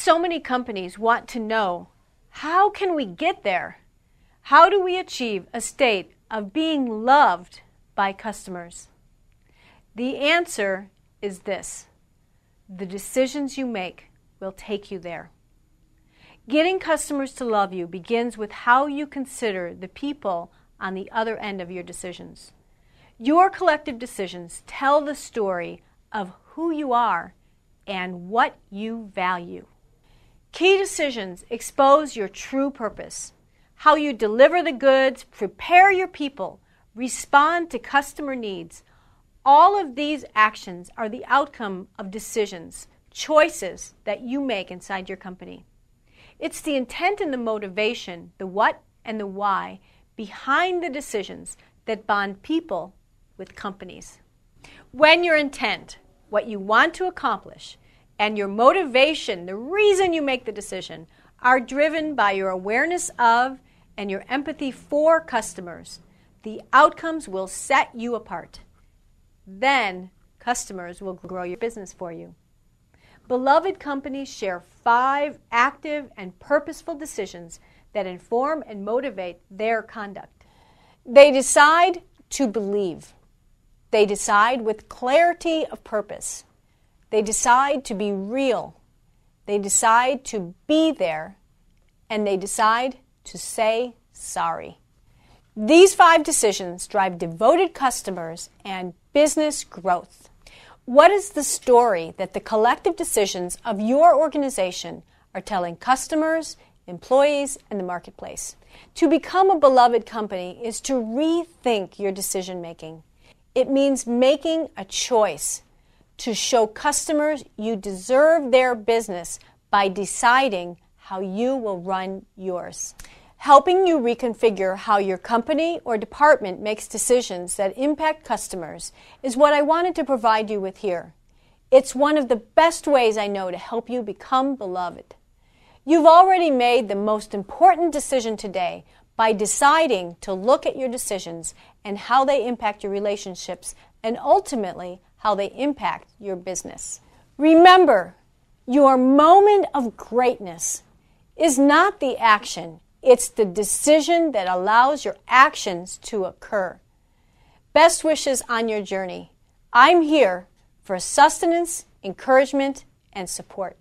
So many companies want to know, how can we get there? How do we achieve a state of being loved by customers? The answer is this: the decisions you make will take you there. Getting customers to love you begins with how you consider the people on the other end of your decisions. Your collective decisions tell the story of who you are and what you value. Key decisions expose your true purpose, how you deliver the goods, prepare your people, respond to customer needs. All of these actions are the outcome of decisions, choices that you make inside your company. It's the intent and the motivation, the what and the why, behind the decisions that bond people with companies. When your intent, what you want to accomplish, and your motivation, the reason you make the decision, are driven by your awareness of and your empathy for customers, the outcomes will set you apart. Then customers will grow your business for you. Beloved companies share 5 active and purposeful decisions that inform and motivate their conduct. They decide to believe. They decide with clarity of purpose. They decide to be real. They decide to be there. And they decide to say sorry. These 5 decisions drive devoted customers and business growth. What is the story that the collective decisions of your organization are telling customers, employees, and the marketplace? To become a beloved company is to rethink your decision making. It means making a choice to show customers you deserve their business by deciding how you will run yours. Helping you reconfigure how your company or department makes decisions that impact customers is what I wanted to provide you with here. It's one of the best ways I know to help you become beloved. You've already made the most important decision today by deciding to look at your decisions and how they impact your relationships and ultimately how they impact your business. Remember, your moment of greatness is not the action. It's the decision that allows your actions to occur. Best wishes on your journey. I'm here for sustenance, encouragement, and support.